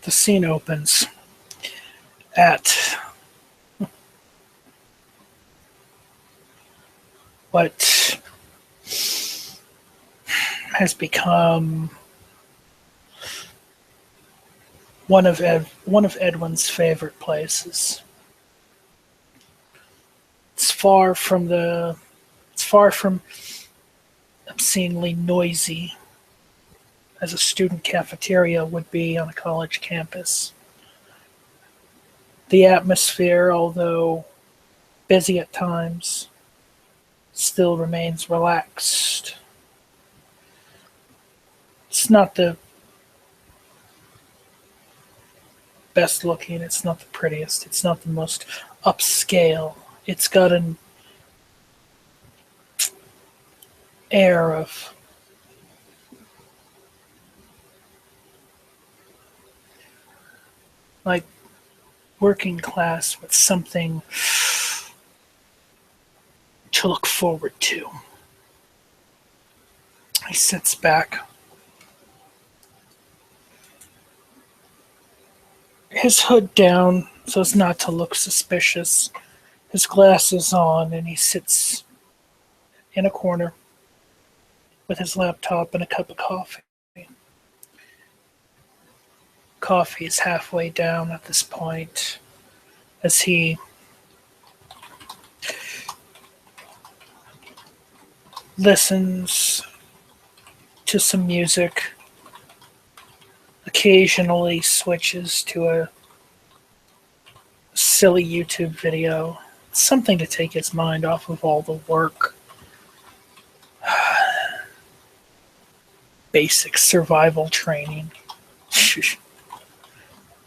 The scene opens at what has become one of Edwin's favorite places. It's far from obscenely noisy as a student cafeteria would be on a college campus. The atmosphere, although busy at times, still remains relaxed. It's not the best looking, it's not the prettiest, it's not the most upscale. It's got an air of like working class with something to look forward to. He sits back, his hood down so as not to look suspicious, his glasses on, and he sits in a corner with his laptop and a cup of coffee. Coffee is halfway down at this point as he listens to some music, occasionally switches to a silly YouTube video, something to take his mind off of all the work. Basic survival training.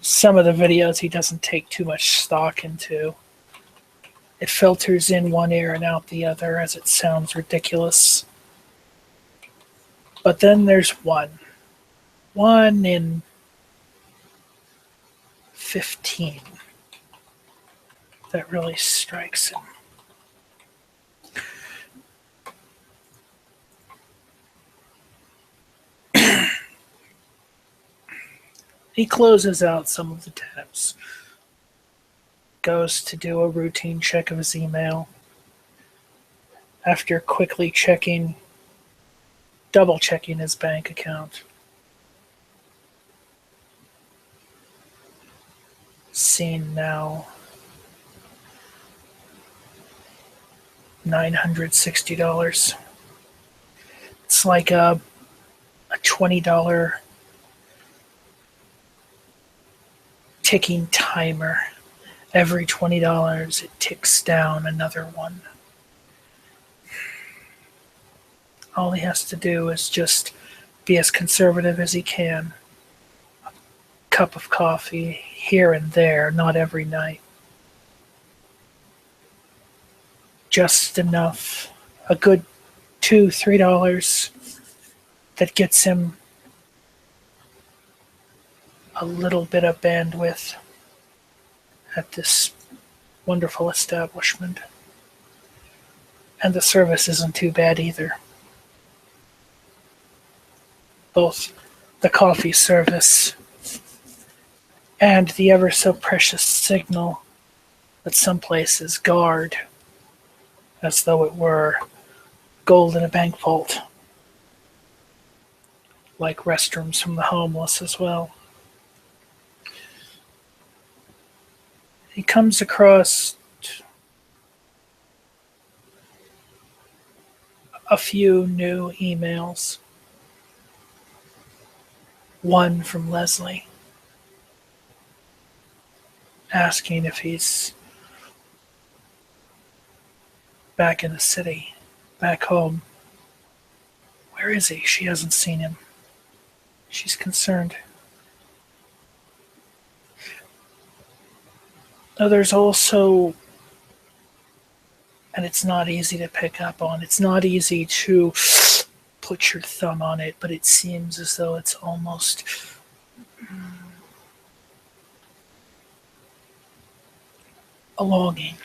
Some of the videos he doesn't take too much stock into. It filters in one ear and out the other as it sounds ridiculous. But then there's one in 15 that really strikes him. He closes out some of the tabs, goes to do a routine check of his email. After quickly double checking his bank account. Seen now $960. It's like a $20 ticking timer. Every $20 it ticks down another one. All he has to do is just be as conservative as he can. A cup of coffee here and there, not every night. Just enough, a good $2, $3 that gets him a little bit of bandwidth at this wonderful establishment. And the service isn't too bad either. Both the coffee service and the ever so precious signal that some places guard as though it were gold in a bank vault, like restrooms from the homeless as well. He comes across a few new emails. One from Leslie, asking if he's back in the city, back home. Where is he? She hasn't seen him. She's concerned. Now there's also, and it's not easy to pick up on, it's not easy to put your thumb on it, but it seems as though it's almost a longing.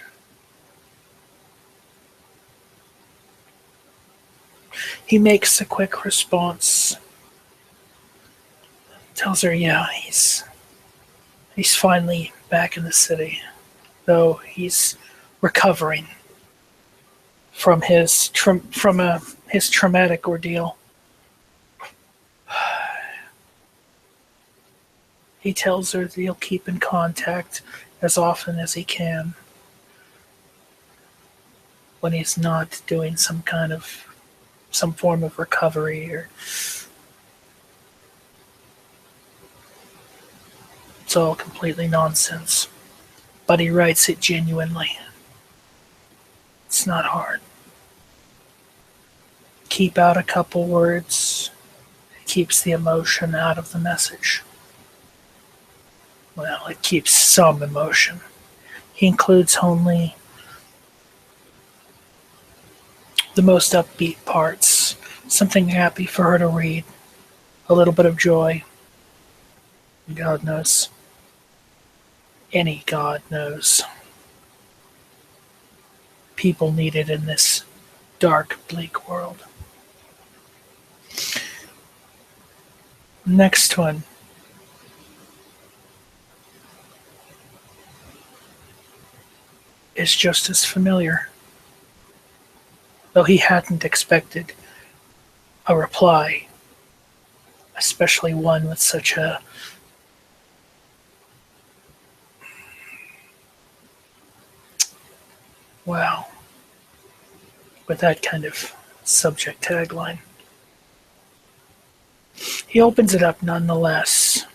He makes a quick response, tells her, yeah, he's He's finally back in the city, though he's recovering from his his traumatic ordeal. He tells her that he'll keep in contact as often as he can when he's not doing some form of recovery, or it's all completely nonsense. But he writes it genuinely. It's not hard. Keep out a couple words. It keeps the emotion out of the message. Well, it keeps some emotion. He includes only the most upbeat parts, something happy for her to read, a little bit of joy. God knows. Any God knows. People need it in this dark, bleak world. Next one. Is just as familiar, though he hadn't expected a reply, especially one with such a wow, with that kind of subject tagline. He opens it up nonetheless.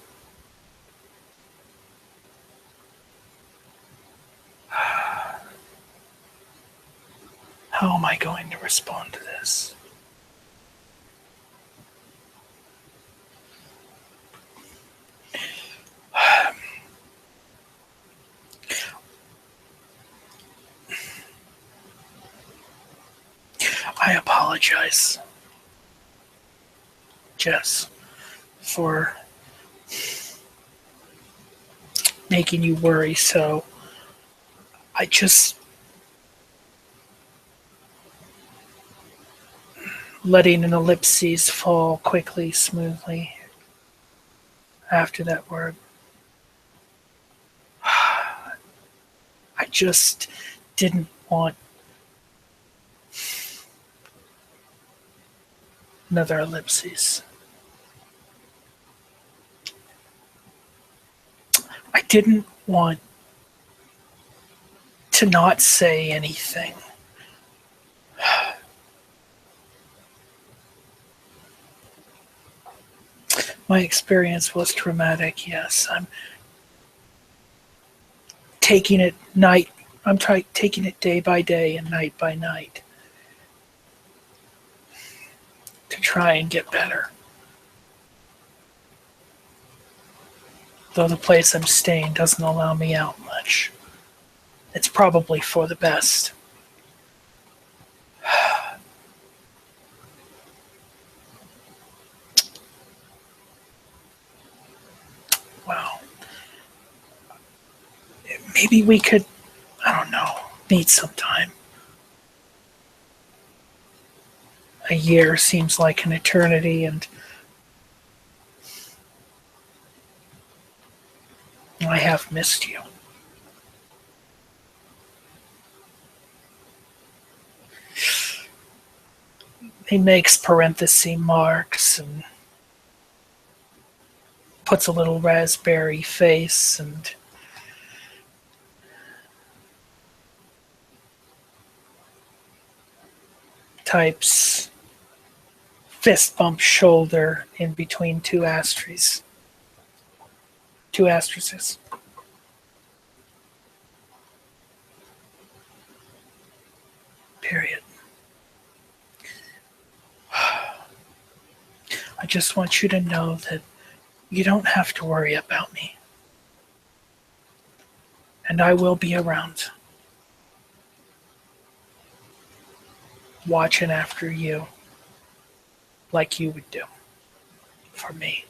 How am I going to respond to this? I apologize, Jess, for making you worry so. I just letting an ellipses fall quickly, smoothly after that word. I just didn't want another ellipses. I didn't want to not say anything. My experience was traumatic, yes. I'm taking it taking it day by day and night by night to try and get better. Though the place I'm staying doesn't allow me out much. It's probably for the best. Wow. Maybe we could, I don't know, meet sometime. A year seems like an eternity, and I have missed you. He makes parenthesis marks and puts a little raspberry face and types fist bump shoulder in between two asterisks. Two asterisks. Period. I just want you to know that you don't have to worry about me. And I will be around, watching after you like you would do for me.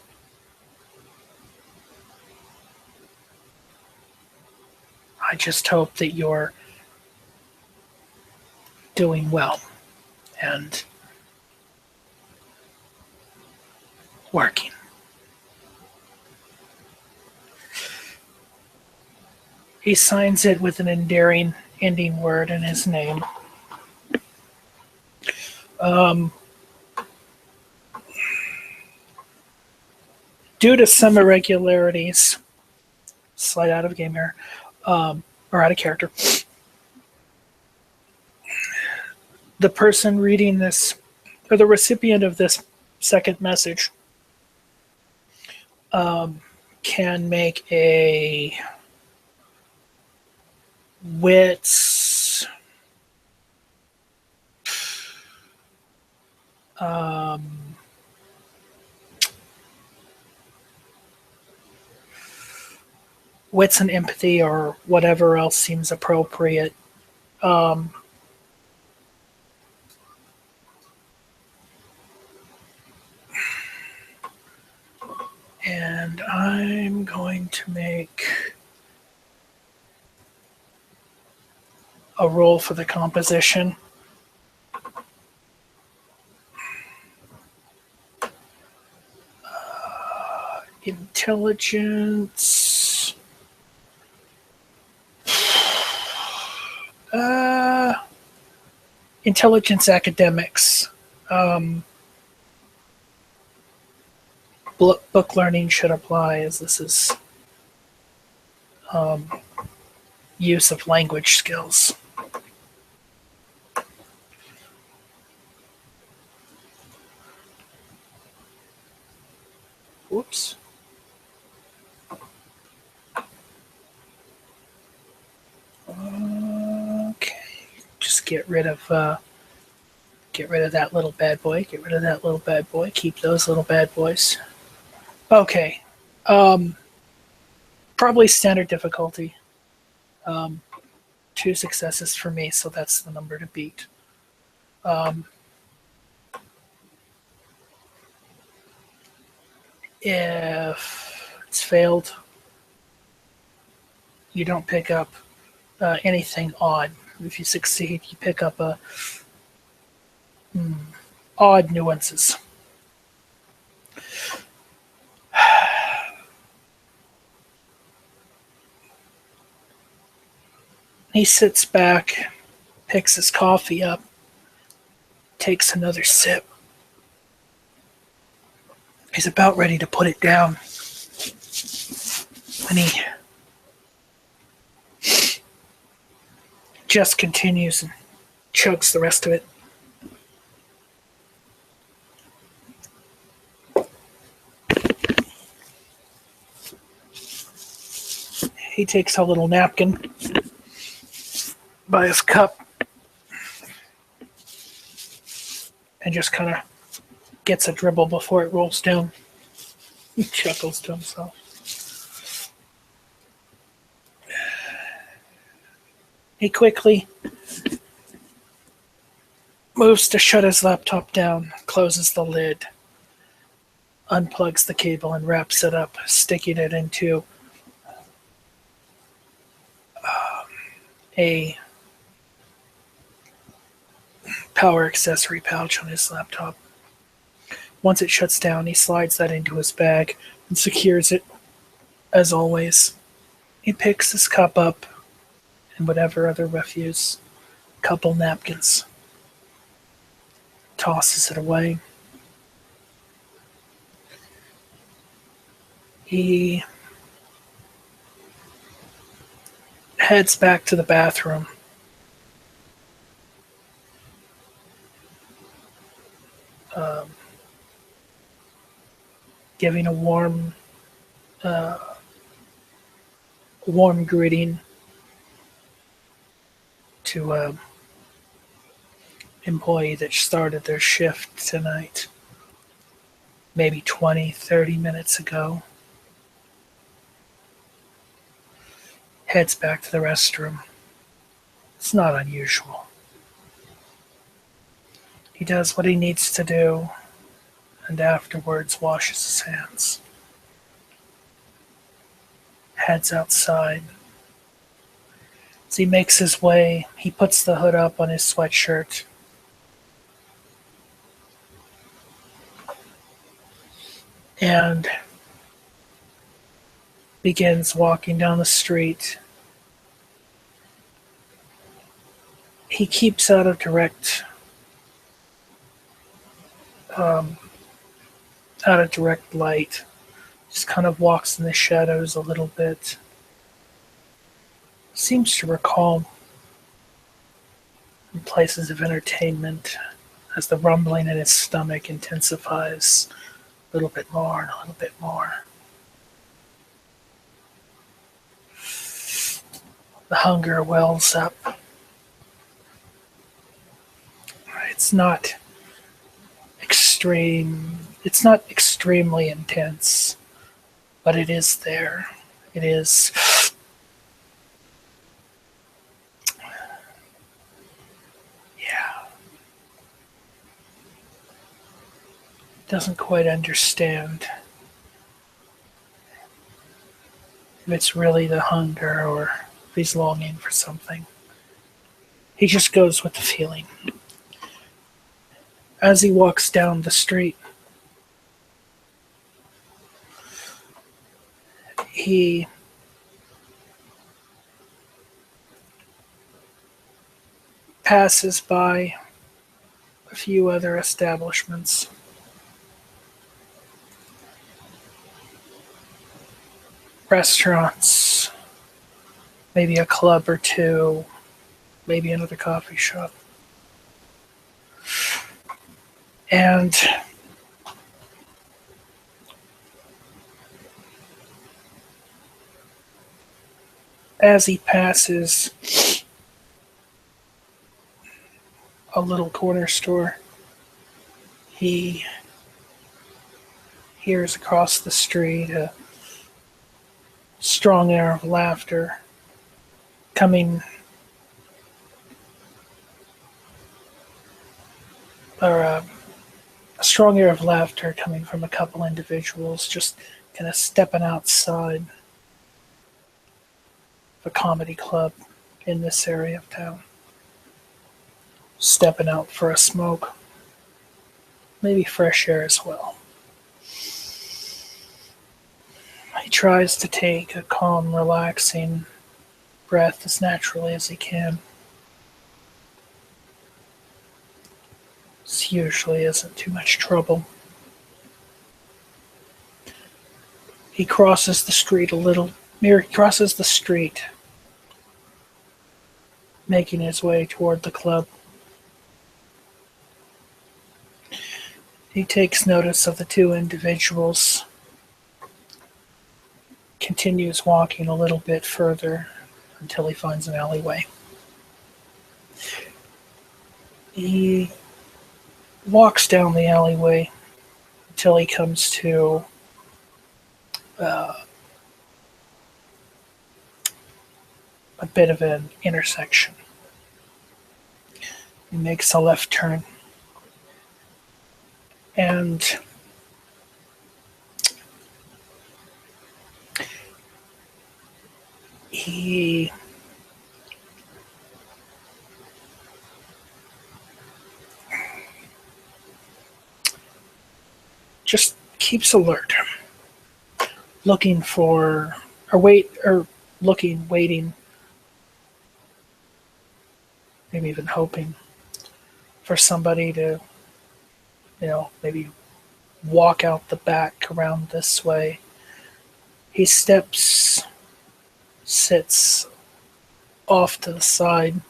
I just hope that you're doing well and working. He signs it with an endearing ending word in his name. Due to some irregularities, slight out of game here, or out of character, the person reading this, or the recipient of this second message, can make a wits wits and empathy or whatever else seems appropriate. And I'm going to make a roll for the composition. Intelligence. Intelligence academics. Book learning should apply, as this is use of language skills. Whoops. Okay, just get rid of that little bad boy. Get rid of that little bad boy. Keep those little bad boys. Okay. Probably standard difficulty. 2 successes for me, so that's the number to beat. If it's failed, you don't pick up anything odd. If you succeed, you pick up odd nuances. He sits back, picks his coffee up, takes another sip. He's about ready to put it down when he just continues and chugs the rest of it. He takes a little napkin by his cup and just kind of gets a dribble before it rolls down. He chuckles to himself. He quickly moves to shut his laptop down, closes the lid, unplugs the cable and wraps it up, sticking it into a power accessory pouch on his laptop. Once it shuts down, he slides that into his bag and secures it, as always. He picks his cup up and whatever other refuse, couple napkins, tosses it away. He heads back to the bathroom. Giving a warm greeting to an employee that started their shift tonight, maybe 20, 30 minutes ago. Heads back to the restroom. It's not unusual. He does what he needs to do, and afterwards washes his hands. Heads outside. As he makes his way, he puts the hood up on his sweatshirt. And begins walking down the street He keeps um, out of direct light. Just kind of walks in the shadows a little bit. Seems to recall places of entertainment as the rumbling in his stomach intensifies a little bit more and a little bit more. The hunger wells up. It's not extreme. It's not extremely intense, but it is there. It is. Yeah. Doesn't quite understand if it's really the hunger or if he's longing for something. He just goes with the feeling. As he walks down the street, he passes by a few other establishments. Restaurants, maybe a club or two, maybe another coffee shop. And as he passes a little corner store, he hears across the street a strong air of laughter coming, or a strong air of laughter coming from a couple individuals just kind of stepping outside of a comedy club in this area of town. Stepping out for a smoke, maybe fresh air as well. He tries to take a calm, relaxing breath as naturally as he can. This usually isn't too much trouble. He crosses the street making his way toward the club. He takes notice of the two individuals, continues walking a little bit further until he finds an alleyway. He walks down the alleyway until he comes to a bit of an intersection. He makes a left turn. And he just keeps alert, looking for, waiting, maybe even hoping for somebody to, maybe walk out the back around this way. He sits off to the side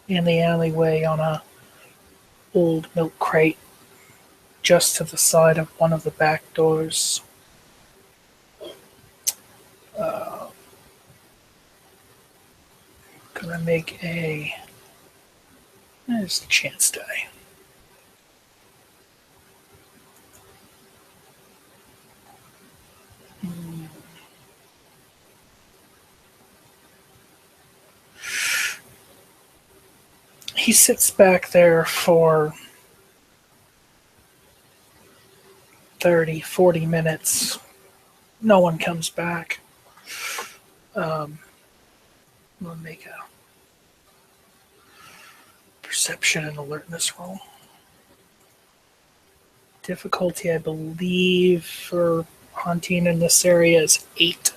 in the alleyway on a old milk crate just to the side of one of the back doors. Gonna make there's a chance die. He sits back there for 30, 40 minutes. No one comes back. I'm going to make a perception and alertness roll. Difficulty, I believe, for hunting in this area is 8.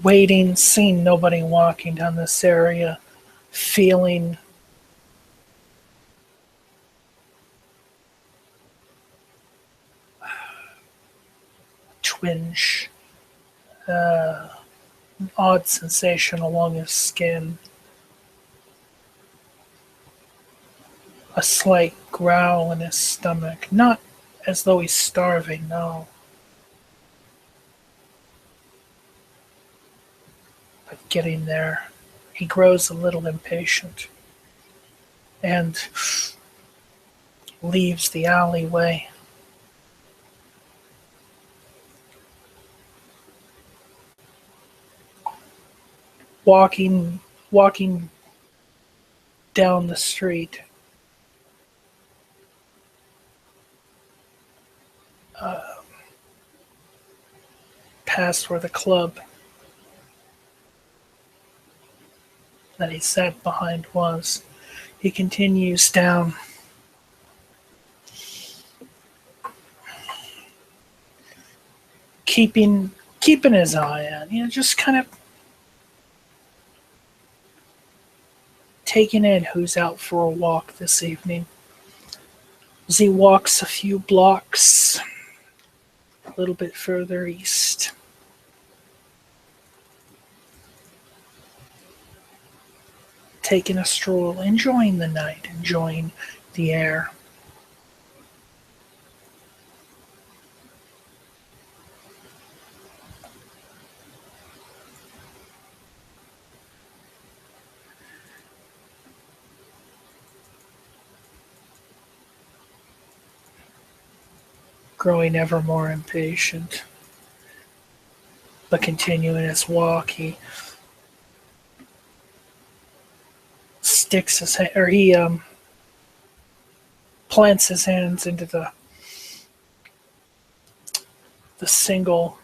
Waiting, seeing nobody walking down this area, feeling twinge, odd sensation along his skin, a slight growl in his stomach, not as though he's starving, no. But getting there, he grows a little impatient and leaves the alleyway. Walking down the street, past where the club that he sat behind was. He continues down, keeping his eye on, just kind of taking in who's out for a walk this evening. As he walks a few blocks a little bit further east, taking a stroll, enjoying the night, enjoying the air. Growing ever more impatient, but continuing his walk, he sticks his hand, or he plants his hands into the single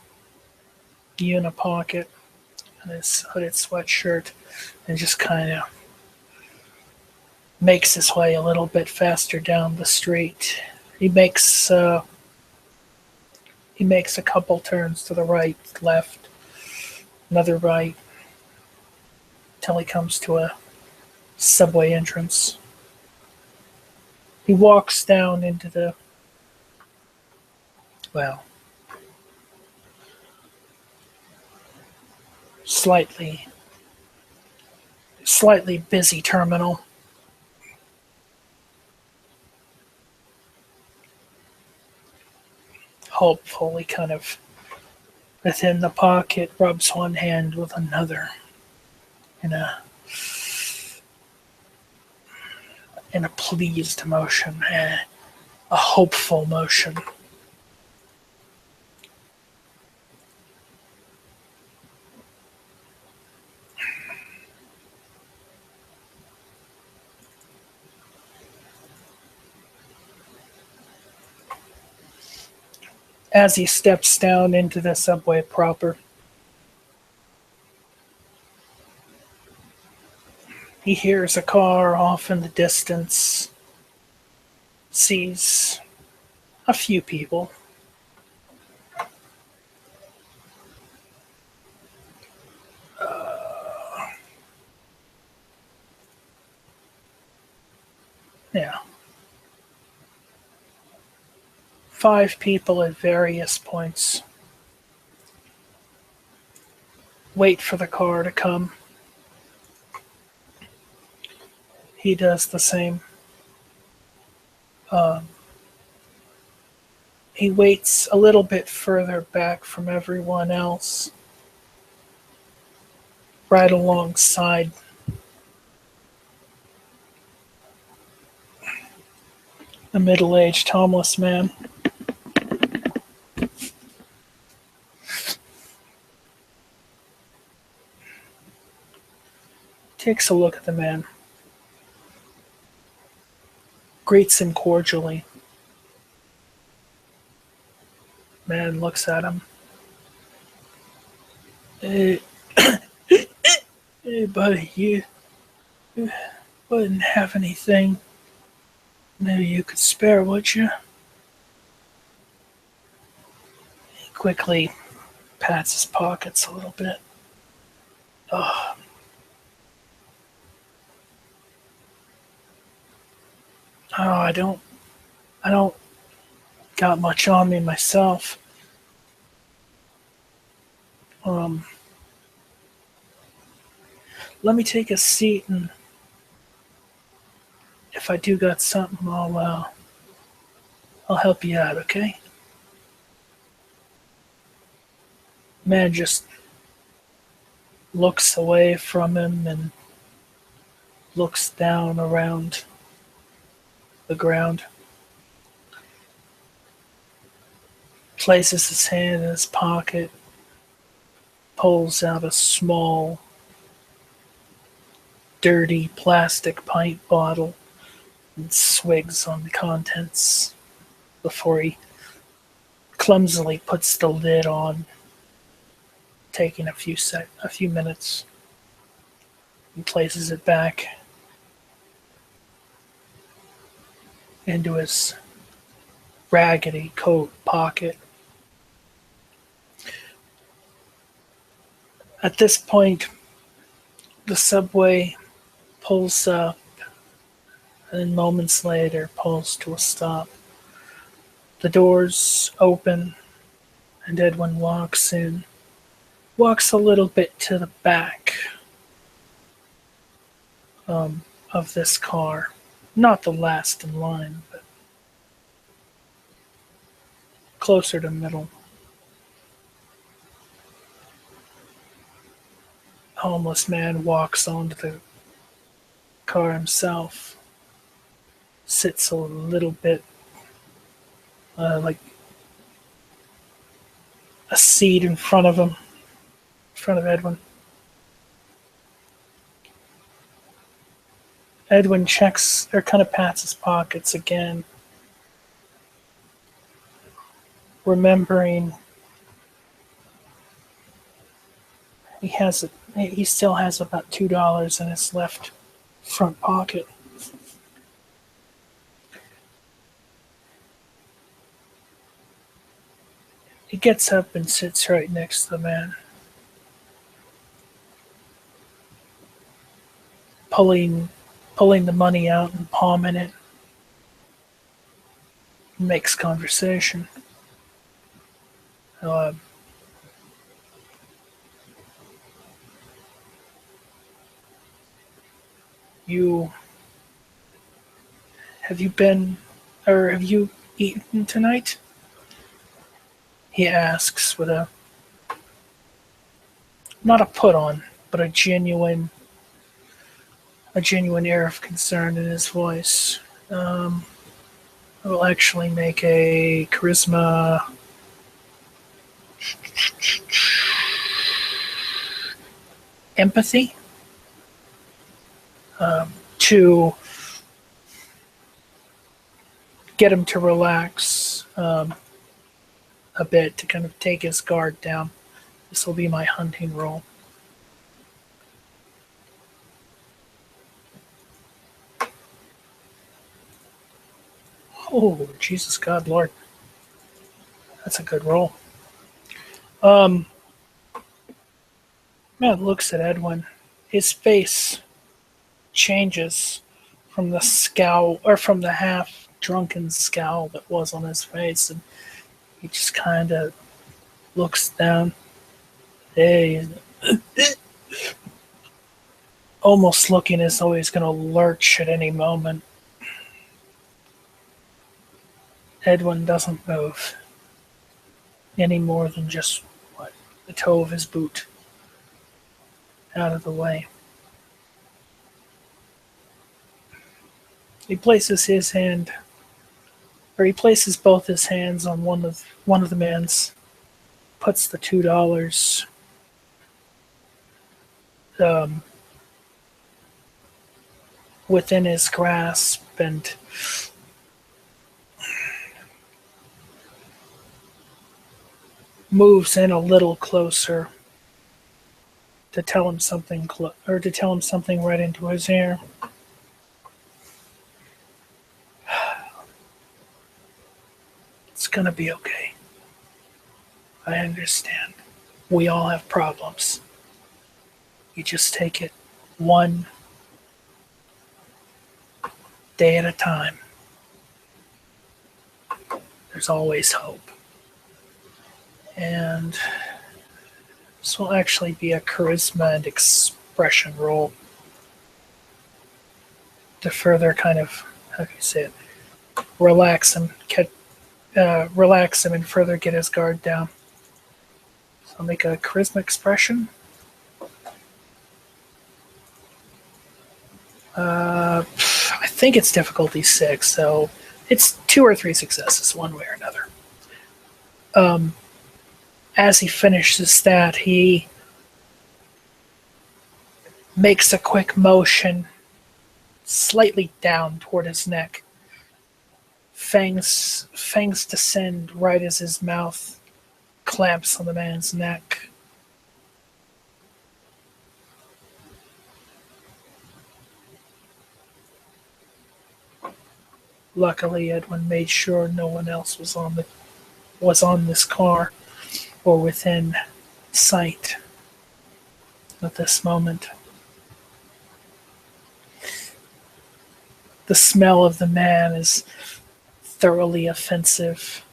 unipocket on his hooded sweatshirt, and just kind of makes his way a little bit faster down the street. He makes a couple turns to the right, left, another right, till he comes to a subway entrance. He walks down into the, slightly busy terminal. Hopefully, kind of within the pocket, rubs one hand with another in a pleased motion, a hopeful motion. As he steps down into the subway proper, he hears a car off in the distance, sees a few people. Yeah. 5 people at various points wait for the car to come. He does the same. He waits a little bit further back from everyone else, right alongside a middle-aged homeless man. Takes a look at the man, greets him cordially. Man looks at him. Hey, hey buddy, you wouldn't have anything maybe you could spare, would you? quickly pats his pockets a little bit. Oh, I don't got much on me myself. Um, Let me take a seat, and if I do got something, I'll help you out, okay? Man just looks away from him and looks down around the ground, places his hand in his pocket, pulls out a small, dirty plastic pint bottle, and swigs on the contents before he clumsily puts the lid on, taking a few minutes, and places it back into his raggedy coat pocket. At this point, the subway pulls up, and then moments later pulls to a stop. The doors open, and Edwin walks in. Walks a little bit to the back of this car. Not the last in line, but closer to middle. A homeless man walks onto the car himself, sits a little bit like a seat in front of him, in front of Edwin. Edwin checks, or kind of pats his pockets again, remembering he still has about $2 in his left front pocket. He gets up and sits right next to the man, pulling the money out and palming it. Makes conversation. Uh, you have you been, or have you eaten tonight? He asks with a not a put on, but a genuine air of concern in his voice. I will actually make a charisma empathy to get him to relax a bit, to kind of take his guard down. This will be my hunting roll. Oh, Jesus God, Lord. That's a good roll. Man looks at Edwin. His face changes from the scowl, or from the half drunken scowl that was on his face, and he just kind of looks down. Hey, almost looking as though he's going to lurch at any moment. Edwin doesn't move any more than just the toe of his boot out of the way. He places both his hands on one of the man's, puts the $2 within his grasp, and moves in a little closer to tell him something right into his ear. It's gonna be okay. I understand. We all have problems. You just take it one day at a time. There's always hope. And this will actually be a charisma and expression roll to further kind of, how do you say it, relax him, and further get his guard down. So I'll make a charisma expression. I think it's difficulty 6, so it's 2 or 3 successes, one way or another. As he finishes that, he makes a quick motion slightly down toward his neck. Fangs descend right as his mouth clamps on the man's neck. Luckily, Edwin made sure no one else was on this car or within sight at this moment. The smell of the man is thoroughly offensive.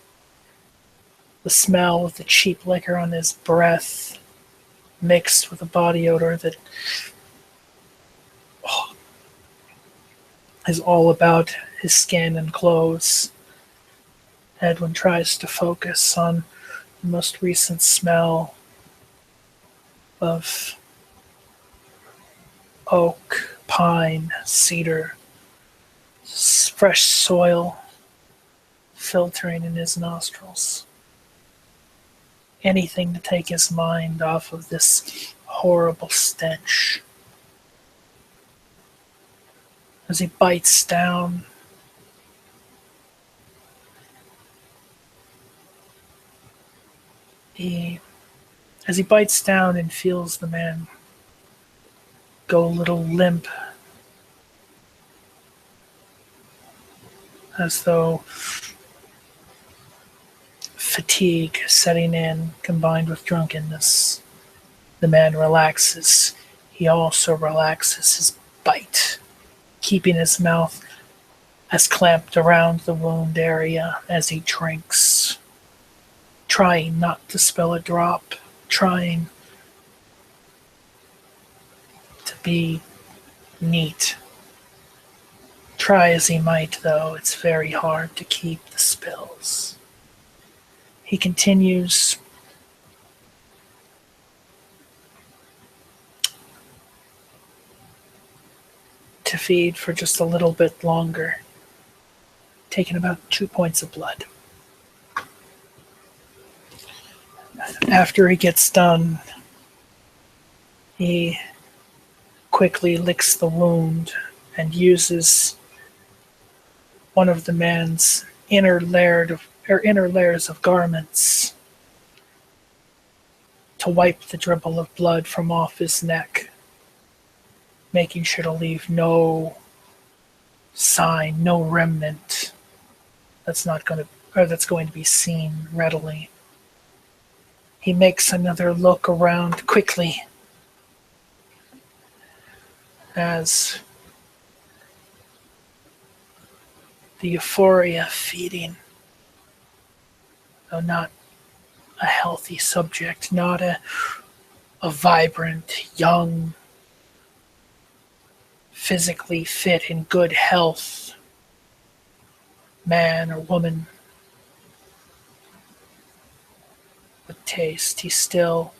The smell of the cheap liquor on his breath mixed with a body odor that is all about his skin and clothes. Edwin tries to focus on the most recent smell of oak, pine, cedar, fresh soil filtering in his nostrils. Anything to take his mind off of this horrible stench. As he bites down, and feels the man go a little limp, as though fatigue setting in combined with drunkenness. The man relaxes. He also relaxes his bite, keeping his mouth as clamped around the wound area as he drinks, trying not to spill a drop, trying to be neat. Try as he might, though, it's very hard to keep the spills. He continues to feed for just a little bit longer, taking about 2 points of blood. After he gets done, he quickly licks the wound and uses one of the man's inner layers of garments to wipe the dribble of blood from off his neck, making sure to leave no sign, no remnant that's going to be seen readily. He makes another look around quickly as the euphoria feeding, though not a healthy subject, not a vibrant, young, physically fit, in good health man or woman with taste. He still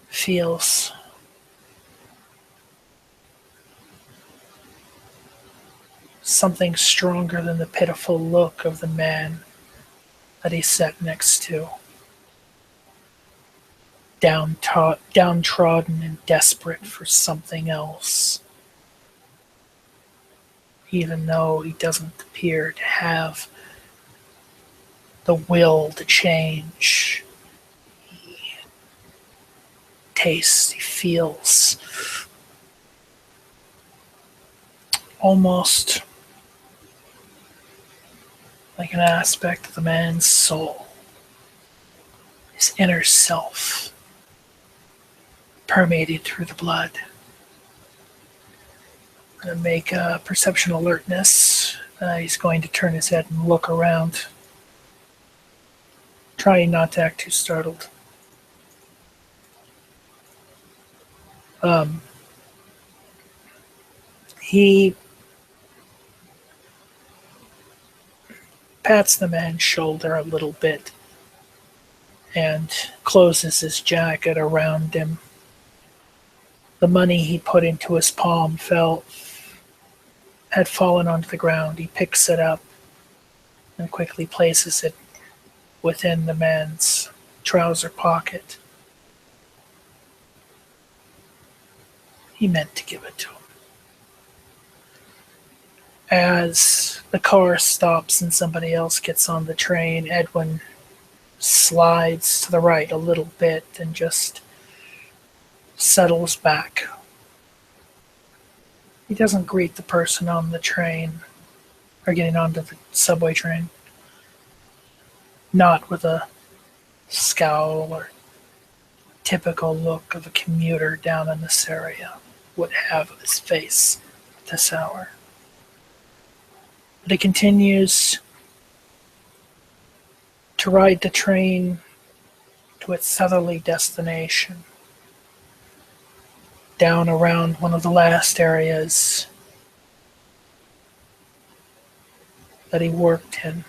feels something stronger than the pitiful look of the man that he sat next to, downtrodden and desperate for something else. Even though he doesn't appear to have the will to change, he tastes, he feels almost like an aspect of the man's soul is his inner self permeated through the blood. I'm going to make a perception alertness. He's going to turn his head and look around, trying not to act too startled. He pats the man's shoulder a little bit and closes his jacket around him. The money he put into his palm had fallen onto the ground. He picks it up and quickly places it within the man's trouser pocket. He meant to give it to him. As the car stops and somebody else gets on the train, Edwin slides to the right a little bit and just settles back. He doesn't greet the person on the train or getting onto the subway train. Not with a scowl or typical look of a commuter down in this area would have of his face at this hour. But he continues to ride the train to its southerly destination, down around one of the last areas that he worked in.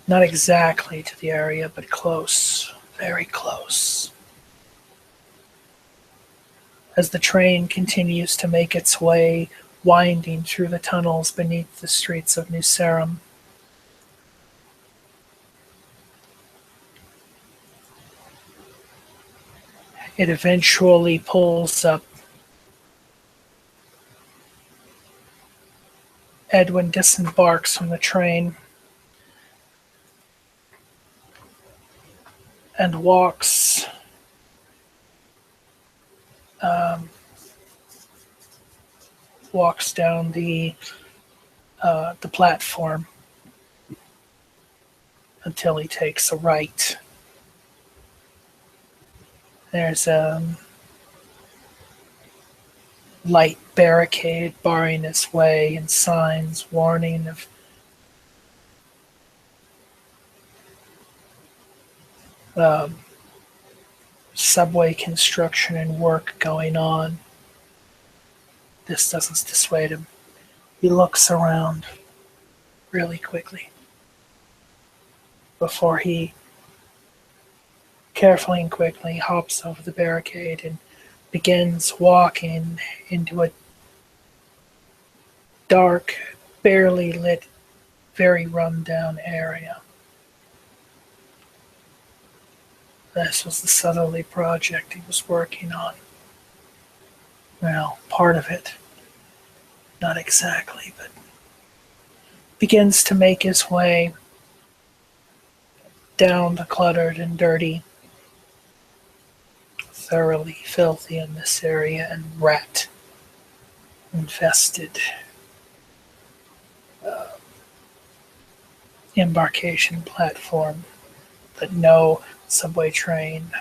Not exactly to the area, but close, very close. As the train continues to make its way, winding through the tunnels beneath the streets of New Sarum, it eventually pulls up. Edwin disembarks from the train and walks down the platform until he takes a right. There's a light barricade barring his way and signs warning of subway construction and work going on. This doesn't dissuade him. He looks around really quickly before he carefully and quickly hops over the barricade and begins walking into a dark, barely lit, very run-down area. This was the southerly project he was working on. Well, part of it. Not exactly, but begins to make his way down the cluttered and dirty, thoroughly filthy in this area and rat infested embarkation platform that no subway train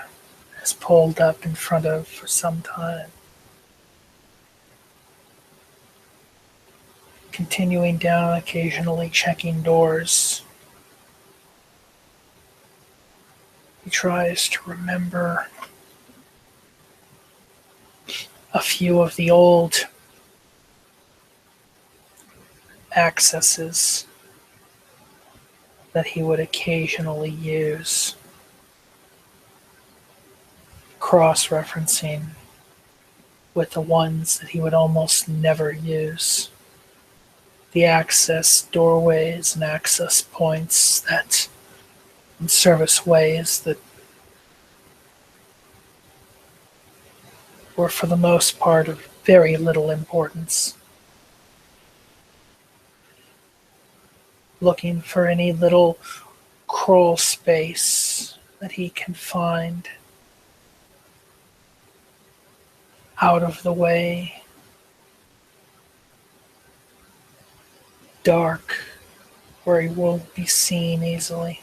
has pulled up in front of for some time. Continuing down, occasionally checking doors. He tries to remember a few of the old accesses that he would occasionally use, cross-referencing with the ones that he would almost never use. The access doorways and access points that, and service ways that were for the most part of very little importance. Looking for any little crawl space that he can find out of the way, dark, where he won't be seen easily.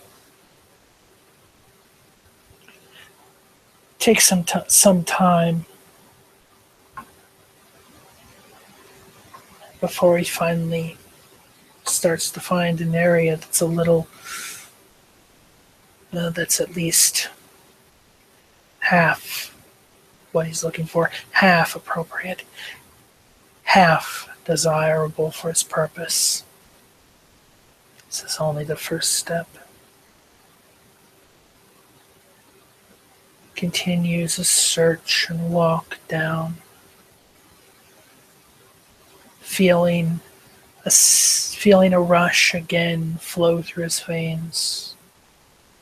takes some time before he finally starts to find an area that's a little, that's at least half what he's looking for, half appropriate, half desirable for his purpose. This is only the first step. Continues his search and walk down, feeling a rush again flow through his veins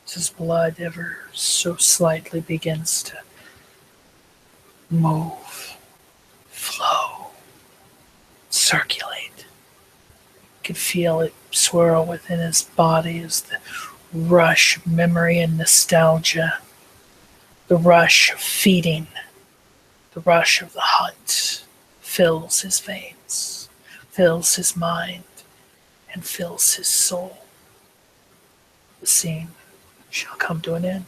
as his blood ever so slightly begins to move, flow, circulate. You can feel it swirl within his body as the rush of memory and nostalgia, the rush of feeding, the rush of the hunt fills his veins, fills his mind, and fills his soul. The scene shall come to an end.